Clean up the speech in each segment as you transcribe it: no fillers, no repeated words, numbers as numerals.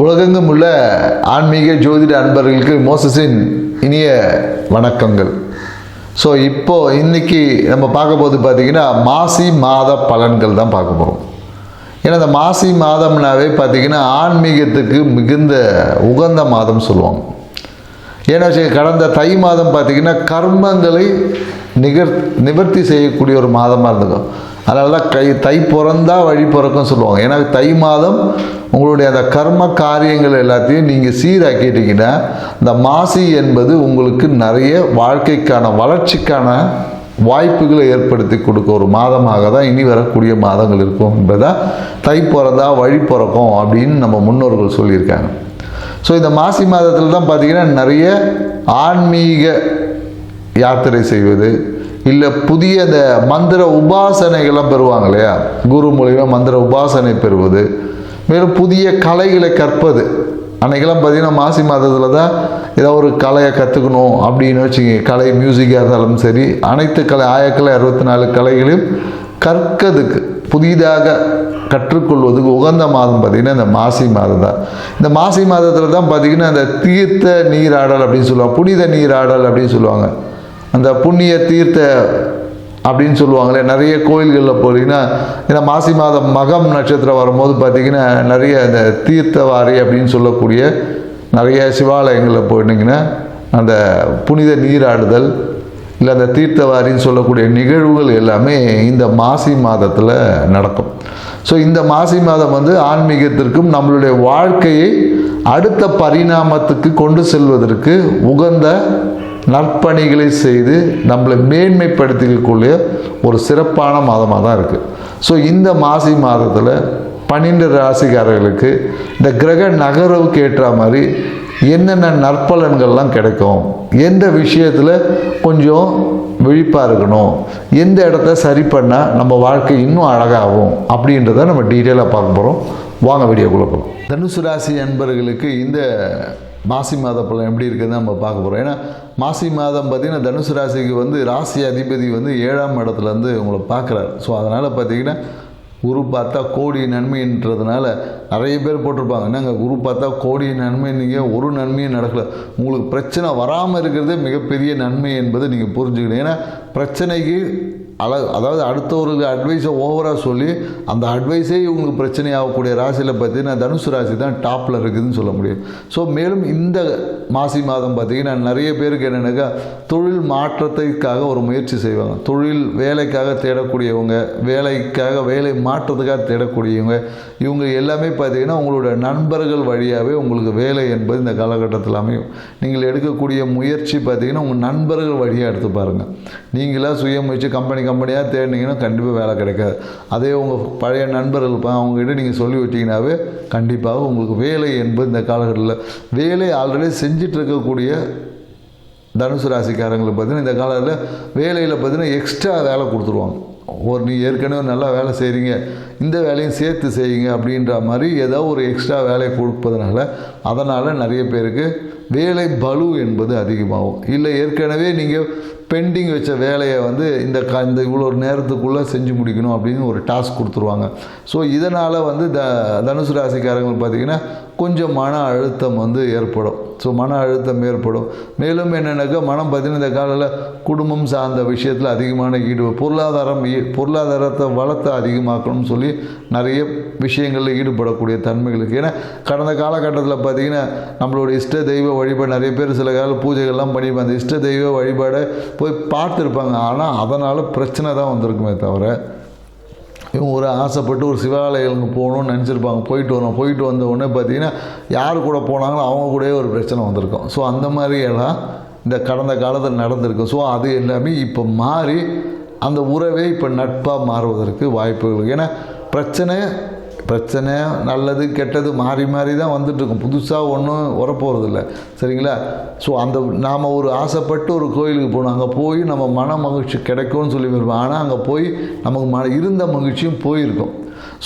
உலகெங்கும் உள்ள ஆன்மீக ஜோதிட அன்பர்களுக்கு மோசஸின் இனிய வணக்கங்கள். ஸோ இன்னைக்கு நம்ம பார்க்க போது பார்த்திங்கன்னா மாசி மாத பலன்கள் தான் பார்க்க போகிறோம். ஏன்னா இந்த மாசி மாதம்னாவே பார்த்திங்கன்னா ஆன்மீகத்துக்கு மிகுந்த உகந்த மாதம் சொல்லுவாங்க. ஏன்னா கடந்த தை மாதம் பார்த்திங்கன்னா கர்மங்களை நிவர்த்தி செய்யக்கூடிய ஒரு மாதமாக இருந்துக்கும். அதனால தான் தை பிறந்தா வழி பிறக்கும் சொல்லுவாங்க. ஏன்னா தை மாதம் உங்களுடைய அந்த கர்ம காரியங்கள் எல்லாத்தையும் நீங்கள் சீராக்கிட்டீங்கன்னா இந்த மாசி என்பது உங்களுக்கு நிறைய வாழ்க்கைக்கான வளர்ச்சிக்கான வாய்ப்புகளை ஏற்படுத்தி கொடுக்க ஒரு மாதமாக தான் இனி வரக்கூடிய மாதங்கள் இருக்கும் என்பதை தை பிறந்தா வழி பிறக்கும் அப்படின்னு நம்ம முன்னோர்கள் சொல்லியிருக்காங்க. ஸோ இந்த மாசி மாதத்தில் தான் பார்த்திங்கன்னா நிறைய ஆன்மீக யாத்திரை செய்வது, இல்லை புதிய அந்த மந்திர உபாசனைகள்லாம் பெறுவாங்க இல்லையா, குரு மூலிமா மந்திர உபாசனை பெறுவது, மேலும் புதிய கலைகளை கற்பது. அன்றைக்கெல்லாம் பார்த்திங்கன்னா மாசி மாதத்தில் தான் ஏதோ ஒரு கலையை கற்றுக்கணும் அப்படின்னு வச்சுங்க. கலை மியூசிக்காக இருந்தாலும் சரி, அனைத்து கலை ஆயக்கலை 64 கலைகளையும் கற்கிறதுக்கு புதிதாக கற்றுக்கொள்வதுக்கு உகந்த மாதம் பார்த்திங்கன்னா இந்த மாசி மாதம் தான். இந்த மாசி மாதத்தில் தான் பார்த்திங்கன்னா இந்த தீர்த்த நீராடல் அப்படின்னு சொல்லுவாங்க, புனித நீராடல் அப்படின்னு சொல்லுவாங்க. அந்த புண்ணிய தீர்த்த அப்படின்னு சொல்லுவாங்களே, நிறைய கோயில்களில் போகிறீங்கன்னா ஏன்னா மாசி மாதம் மகம் நட்சத்திரம் வரும்போது பார்த்திங்கன்னா நிறைய இந்த தீர்த்தவாரி அப்படின்னு சொல்லக்கூடிய நிறைய சிவாலயங்களில் போயிட்டிங்கன்னா அந்த புனித நீராடுதல் இல்லை அந்த தீர்த்தவாரின்னு சொல்லக்கூடிய நிகழ்வுகள் எல்லாமே இந்த மாசி மாதத்தில் நடக்கும். ஸோ இந்த மாசி மாதம் ஆன்மீகத்திற்கும் நம்மளுடைய வாழ்க்கையை அடுத்த பரிணாமத்துக்கு கொண்டு செல்வதற்கு உகந்த நற்பணிகளை செய்து நம்மளை மேன்மைப்படுத்திக்கக்கூடிய ஒரு சிறப்பான மாதமாக தான் இருக்குது. ஸோ இந்த மாசி மாதத்தில் 12 ராசிக்காரர்களுக்கு இந்த கிரக நகர்வுக்கு ஏற்ற மாதிரி என்னென்ன நற்பலன்கள்லாம் கிடைக்கும், எந்த விஷயத்தில் கொஞ்சம் விழிப்பாக இருக்கணும், எந்த இடத்த சரி பண்ணால் நம்ம வாழ்க்கை இன்னும் அழகாகும் அப்படின்றத நம்ம டீட்டெயிலாக பார்க்க போகிறோம். வாங்க வீடியோக்குள்ளே போகலாம். தனுசு ராசி அன்பர்களுக்கு இந்த மாசி மாத பலன் எப்படி இருக்குதுன்னு நம்ம பார்க்க போகிறோம். ஏன்னா மாசி மாதம் பார்த்திங்கன்னா தனுசு ராசிக்கு ராசி அதிபதி 7ஆம் இடத்துலேருந்து உங்களை பார்க்குறாரு. ஸோ அதனால் பார்த்திங்கன்னா குரு பார்த்தா கோடி நன்மைன்றதுனால நிறைய பேர் போட்டிருப்பாங்க, என்னங்க குரு பார்த்தா கோடி நன்மை, நீங்கள் ஒரு நன்மையும் நடக்கலை, உங்களுக்கு பிரச்சனை வராமல் இருக்கிறதே மிகப்பெரிய நன்மை என்பதை நீங்கள் புரிஞ்சுக்கணும். ஏன்னா பிரச்சனைக்கு அதாவது அடுத்தவர்களுக்கு அட்வைஸை ஓவராக சொல்லி அந்த அட்வைஸே இவங்களுக்கு பிரச்சனை ஆகக்கூடிய ராசியில் பார்த்தீங்கன்னா தனுசு ராசி தான் டாப்பில் இருக்குதுன்னு சொல்ல முடியும். ஸோ மேலும் இந்த மாசி மாதம் பார்த்திங்கன்னா நிறைய பேருக்கு என்னென்னாக்கா தொழில் மாற்றத்துக்காக ஒரு முயற்சி செய்வாங்க. தொழில் வேலைக்காக தேடக்கூடியவங்க, வேலை மாற்றத்துக்காக தேடக்கூடியவங்க, இவங்க எல்லாமே பார்த்திங்கன்னா உங்களோட நண்பர்கள் வழியாகவே உங்களுக்கு வேலை என்பது இந்த காலகட்டத்தில் அமையும். நீங்கள் எடுக்கக்கூடிய முயற்சி பார்த்திங்கன்னா உங்கள் நண்பர்கள் வழியாக எடுத்து பாருங்கள். நீங்களாக சுய முயற்சி கம்பெனியாக தேடினீங்கன்னா கண்டிப்பாக வேலை கிடைக்காது. அதே உங்கள் பழைய நண்பர்கள் அவங்ககிட்ட நீங்கள் சொல்லி வச்சிங்கனாவே கண்டிப்பாக உங்களுக்கு வேலை என்பது இந்த காலகட்டத்தில் வேலை ஆல்ரெடி செஞ்சிட்டு இருக்கக்கூடிய தனுசு ராசிக்காரங்களுக்கு பார்த்திங்கன்னா இந்த காலத்தில் வேலையில் பார்த்திங்கன்னா எக்ஸ்ட்ரா வேலை கொடுத்துருவாங்க. நீ ஏற்கனவே நல்லா வேலை செய்கிறீங்க, இந்த வேலையும் சேர்த்து செய்யுங்க அப்படின்ற மாதிரி ஏதோ ஒரு எக்ஸ்ட்ரா வேலையை கொடுப்பதனால அதனால் நிறைய பேருக்கு வேலை பளு என்பது அதிகமாகும். இல்லை ஏற்கனவே நீங்கள் பெண்டிங் வச்ச வேலையை இந்த இவ்வளோ நேரத்துக்குள்ளே செஞ்சு முடிக்கணும் அப்படின்னு ஒரு டாஸ்க் கொடுத்துருவாங்க. ஸோ இதனால் தனுசு ராசிக்காரங்கள் பார்த்திங்கன்னா கொஞ்சம் மன அழுத்தம் ஏற்படும். ஸோ மன அழுத்தம் ஏற்படும். மேலும் என்னென்னாக்கா மனம் பார்த்திங்கன்னா இந்த காலையில் குடும்பம் சார்ந்த விஷயத்தில் அதிகமான பொருளாதாரத்தை வளர்த்த அதிகமாக்கணும்னு சொல்லி நிறைய விஷயங்களில் ஈடுபடக்கூடிய தன்மைகளுக்கு. ஏன்னா கடந்த காலகட்டத்தில் பார்த்திங்கன்னா நம்மளோட இஷ்ட தெய்வ வழிபாடு நிறைய பேர் சில கால பூஜைகள்லாம் பண்ணிப்பாங்க. அந்த இஷ்ட தெய்வ வழிபாடை போய் பார்த்துருப்பாங்க. ஆனால் அதனால் பிரச்சனை தான் வந்திருக்குமே தவிர இவங்க ஒரு ஆசைப்பட்டு ஒரு சிவாலயங்களுக்கு போகணும்னு நினச்சிருப்பாங்க. போயிட்டு வந்த உடனே பார்த்திங்கன்னா யார் கூட போனாங்களோ அவங்க கூடவே ஒரு பிரச்சனை வந்திருக்கும். ஸோ அந்த மாதிரியெல்லாம் இந்த கடந்த காலத்தில் நடந்திருக்கும். ஸோ அது எல்லாமே இப்போ மாறி அந்த உறவே இப்போ நட்பாக மாறுவதற்கு வாய்ப்புகள். ஏன்னா பிரச்சனை நல்லது கெட்டது மாறி தான் வந்துட்டுருக்கும். புதுசாக ஒன்றும் வரப்போகிறதில்ல, சரிங்களா? ஸோ நாம் ஒரு ஆசைப்பட்டு ஒரு கோயிலுக்கு போகணும், அங்கே போய் நம்ம மன மகிழ்ச்சி கிடைக்கும்னு சொல்லி வருவோம். ஆனால் அங்கே போய் நமக்கு இருந்த மகிழ்ச்சியும் போயிருக்கும்.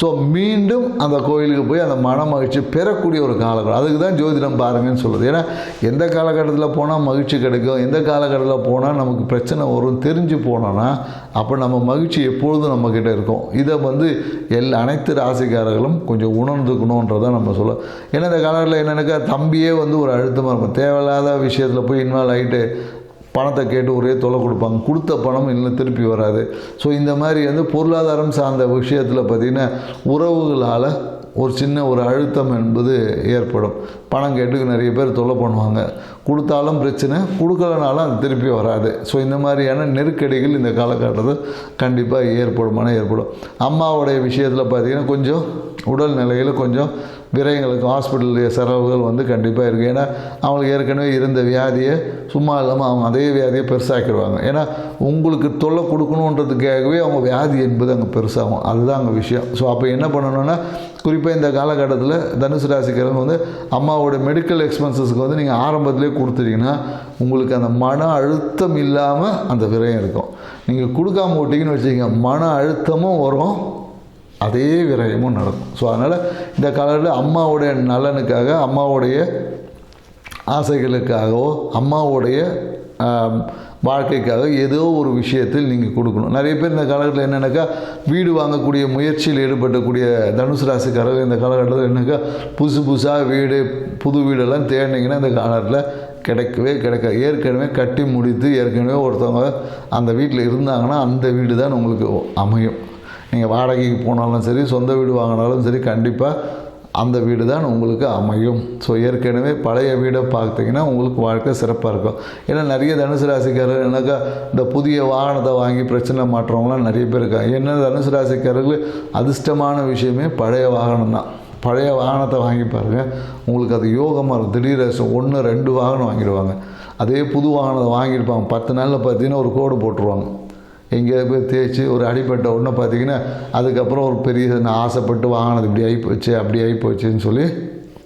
ஸோ மீண்டும் அந்த கோயிலுக்கு போய் அந்த மன மகிழ்ச்சி பெறக்கூடிய ஒரு காலகட்டம். அதுக்கு தான் ஜோதிடம் பாருங்கன்னு சொல்லுது. ஏன்னா எந்த காலகட்டத்தில் போனால் மகிழ்ச்சி கிடைக்கும், எந்த காலகட்டத்தில் போனால் நமக்கு பிரச்சனை வரும் தெரிஞ்சு போனோன்னா அப்போ நம்ம மகிழ்ச்சி எப்பொழுதும் நம்மக்கிட்ட இருக்கும். இதை அனைத்து ராசிக்காரர்களும் கொஞ்சம் உணர்ந்துக்கணுன்றதை நம்ம சொல்ல. ஏன்னா இந்த காலகட்டத்தில் என்னென்னாக்கா தம்பியே ஒரு அழுத்தமாக இருக்கும். தேவையில்லாத விஷயத்தில் போய் இன்வால்வ் ஆகிட்டு பணத்தை கேட்டு ஒரே தொலை கொடுப்பாங்க. கொடுத்த பணம் இன்னும் திருப்பி வராது. ஸோ இந்த மாதிரி பொருளாதாரம் சார்ந்த விஷயத்தில் பார்த்திங்கன்னா உறவுகளால் ஒரு சின்ன அழுத்தம் என்பது ஏற்படும். பணம் கேட்டு நிறைய பேர் தொல்லை பண்ணுவாங்க. கொடுத்தாலும் பிரச்சனை, கொடுக்கலனாலும் அது திருப்பி வராது. ஸோ இந்த மாதிரியான நெருக்கடிகள் இந்த காலகட்டத்தில் கண்டிப்பாக ஏற்படும். அம்மாவுடைய விஷயத்தில் பார்த்திங்கன்னா கொஞ்சம் உடல் நிலையில் கொஞ்சம் விரயங்களுக்கு ஹாஸ்பிட்டல் செலவுகள் கண்டிப்பாக இருக்குது. ஏன்னா அவங்களுக்கு ஏற்கனவே இருந்த வியாதியை சும்மா இல்லாமல் அவங்க அதே வியாதியை பெருசாக்கிடுவாங்க. ஏன்னா உங்களுக்கு தொல்லை கொடுக்கணுன்றதுக்காகவே அவங்க வியாதி என்பது அங்கே பெருசாகும். அதுதான் அங்கே விஷயம். ஸோ அப்போ என்ன பண்ணணுன்னா குறிப்பாக இந்த காலகட்டத்தில் தனுசு ராசிக்காரங்க அம்மாவோட மெடிக்கல் எக்ஸ்பென்சஸ்க்கு நீங்கள் ஆரம்பத்திலே கொடுத்துட்டீங்கன்னா உங்களுக்கு அந்த மன அழுத்தம் இல்லாமல் அந்த விரயம் இருக்கும். நீங்கள் கொடுக்காம விட்டீங்கன்னு வச்சுக்கிங்க, மன அழுத்தமும் வரும், அதே விரயமும் நடக்கும். ஸோ அதனால் இந்த காலத்தில் அம்மாவுடைய நலனுக்காக, அம்மாவுடைய ஆசைகளுக்காகவோ, அம்மாவுடைய வாழ்க்கைக்காக ஏதோ ஒரு விஷயத்தில் நீங்கள் கொடுக்கணும். நிறைய பேர் இந்த காலகட்டத்தில் என்னென்னாக்கா வீடு வாங்கக்கூடிய முயற்சியில் ஈடுபட்டக்கூடிய தனுசு ராசிக்காரர்கள் இந்த காலகட்டத்தில் என்னக்கா புதுசாக வீடு புது வீடெல்லாம் தேடினீங்கன்னா இந்த காலத்தில் கிடைக்காது. ஏற்கனவே கட்டி முடித்து ஏற்கனவே ஒருத்தவங்க அந்த வீட்டில் இருந்தாங்கன்னா அந்த வீடு தான் உங்களுக்கு அமையும். நீங்கள் வாடகைக்கு போனாலும் சரி, சொந்த வீடு வாங்கினாலும் சரி, கண்டிப்பாக அந்த வீடு தான் உங்களுக்கு அமையும். ஸோ ஏற்கனவே பழைய வீடை பார்த்தீங்கன்னா உங்களுக்கு வாழ்க்கை சிறப்பாக இருக்கும். ஏன்னா நிறைய தனுசு ராசிக்காரர்கள் என்னக்கா இந்த புதிய வாகனத்தை வாங்கி பிரச்சனை மாற்றவங்களாம் நிறைய பேர் இருக்காங்க. என்ன தனுசு ராசிக்காரர்கள் அதிர்ஷ்டமான விஷயமே பழைய வாகனம் தான். பழைய வாகனத்தை வாங்கி பாருங்கள், உங்களுக்கு அது யோகமாக இருக்கும். திடீர் 1-2 வாகனம் வாங்கிடுவாங்க. அதே புது வாகனத்தை வாங்கியிருப்பாங்க, 10 நாளில் பார்த்தீங்கன்னா ஒரு கோடு போட்டுருவாங்க. எங்கேயாவது போய் தேய்ச்சி ஒரு அடிப்பட்ட ஒன்று பார்த்திங்கன்னா அதுக்கப்புறம் ஒரு பெரிய நான் ஆசைப்பட்டு வாங்கினது இப்படி ஆகிப்போச்சு அப்படி ஆகிப்போச்சுன்னு சொல்லி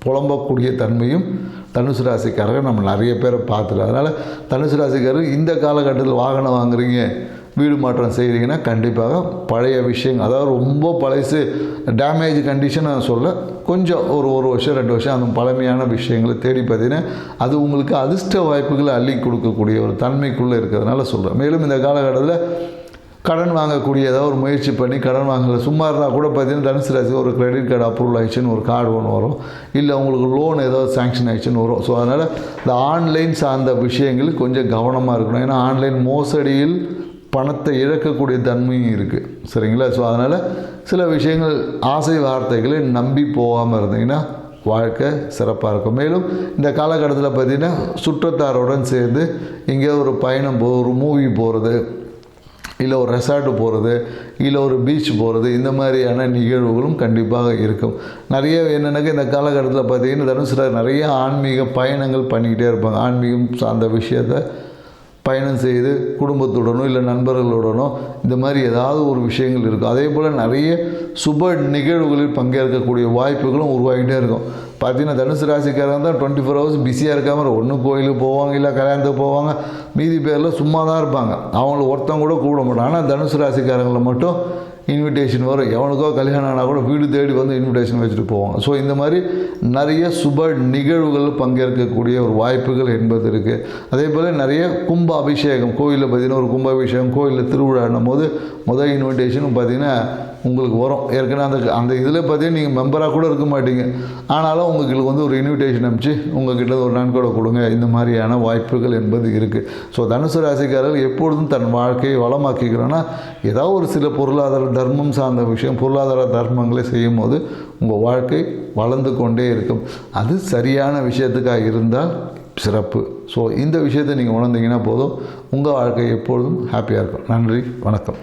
புலம்பக்கூடிய தன்மையும் தனுசு ராசிக்காரர்கள் நம்ம நிறைய பேரை பார்த்துட்டு. அதனால் தனுசு ராசிக்காரர்கள் இந்த காலகட்டத்தில் வாகனம் வாங்குறீங்க, வீடு மாற்றம் செய்கிறீங்கன்னா கண்டிப்பாக பழைய விஷயங்கள், அதாவது ரொம்ப பழசு டேமேஜ் கண்டிஷன் சொல்ல, கொஞ்சம் ஒரு வருஷம் 2 வருஷம் அந்த பழமையான விஷயங்களை தேடி பார்த்தீங்கன்னா அது உங்களுக்கு அதிர்ஷ்ட வாய்ப்புகளை அள்ளி கொடுக்கக்கூடிய ஒரு தன்மைக்குள்ளே இருக்கிறதுனால சொல்கிறேன். மேலும் இந்த காலகட்டத்தில் கடன் வாங்கக்கூடிய ஏதாவது ஒரு முயற்சி பண்ணி கடன் வாங்கல சும்மா இருந்தால் கூட பார்த்தீங்கன்னா தனுசு ராசி ஒரு கிரெடிட் கார்டு அப்ரூவல் ஆகிடுச்சுன்னு ஒரு கார்டு ஒன்று வரும், இல்லை உங்களுக்கு லோன் ஏதாவது சாங்ஷன் ஆகிடுச்சுன்னு வரும். ஸோ அதனால் இந்த ஆன்லைன் சார்ந்த விஷயங்கள் கொஞ்சம் கவனமாக இருக்கணும். ஏன்னா ஆன்லைன் மோசடியில் பணத்தை இழக்கக்கூடிய தன்மையும் இருக்குது. சரிங்களா? ஸோ அதனால் சில விஷயங்கள் ஆசை வார்த்தைகளை நம்பி போகாமல் இருந்தீங்கன்னா வாழ்க்கை சிறப்பாக இருக்கும். மேலும் இந்த காலகட்டத்தில் பார்த்திங்கன்னா சுற்றத்தாருடன் சேர்ந்து எங்கேயாவது ஒரு பயணம் ஒரு மூவி போகிறது, இல்லை ஒரு ரெசார்ட்டு போகிறது, இல்லை ஒரு பீச் போகிறது, இந்த மாதிரியான நிகழ்வுகளும் கண்டிப்பாக இருக்கும். நிறைய என்னென்னாக்கா இந்த காலகட்டத்தில் பார்த்திங்கன்னா தனுசு நிறைய ஆன்மீக பயணங்கள் பண்ணிக்கிட்டே இருப்பாங்க. ஆன்மீகம் சார்ந்த விஷயத்தை பயணம் செய்து குடும்பத்துடனோ இல்லை நண்பர்களுடனோ இந்த மாதிரி ஏதாவது ஒரு விஷயங்கள் இருக்கும். அதே போல் நிறைய சுப நிகழ்வுகளில் பங்கேற்கக்கூடிய வாய்ப்புகளும் உருவாகிட்டே இருக்கும். பார்த்தீங்கன்னா தனுசு ராசிக்காரங்க தான் 24 hours பிஸியாக இருக்காமல் ஒன்று கோயிலுக்கு போவாங்க, இல்லை கல்யாணத்துக்கு போவாங்க, மீதி பேரில் சும்மா தான் இருப்பாங்க. அவங்கள ஒருத்தவங்க கூட கூப்பிட மாட்டாங்க. ஆனால் தனுசு ராசிக்காரங்களை மட்டும் இன்விடேஷன் வரும். எவனுக்கோ கல்யாணம் ஆனால் கூட வீடு தேடி இன்விடேஷன் வச்சுட்டு போவாங்க. ஸோ இந்த மாதிரி நிறைய சுப நிகழ்வுகள் பங்கேற்கக்கூடிய ஒரு வாய்ப்புகள் என்பது இருக்குது. அதே போல் நிறைய கும்ப அபிஷேகம், கோயிலில் பார்த்திங்கன்னா ஒரு கும்பாபிஷேகம், கோயிலில் திருவிழான்னும் போது முதல் இன்விடேஷனும் பார்த்திங்கன்னா உங்களுக்கு வரும். ஏற்கனவே அந்த இதில் பார்த்தீங்கன்னா நீங்கள் மெம்பராக கூட இருக்க மாட்டீங்க, ஆனாலும் உங்களுக்கு ஒரு இன்விடேஷன் அனுப்பிச்சு உங்கள்கிட்ட ஒரு நன்கொடை கொடுங்க, இந்த மாதிரியான வாய்ப்புகள் என்பது இருக்குது. ஸோ தனுசு ராசிக்காரர்கள் எப்பொழுதும் தன் வாழ்க்கையை வளமாக்கிக்கிறோன்னா ஏதாவது ஒரு சில பொருளாதார தர்மம் சார்ந்த விஷயம், பொருளாதார தர்மங்களை செய்யும் போது உங்கள் வாழ்க்கை வளர்ந்து கொண்டே இருக்கும். அது சரியான விஷயத்துக்காக இருந்தால் சிறப்பு. ஸோ இந்த விஷயத்தை நீங்கள் உணர்ந்தீங்கன்னா போதும், உங்கள் வாழ்க்கை எப்பொழுதும் ஹாப்பியாக இருக்கும். நன்றி, வணக்கம்.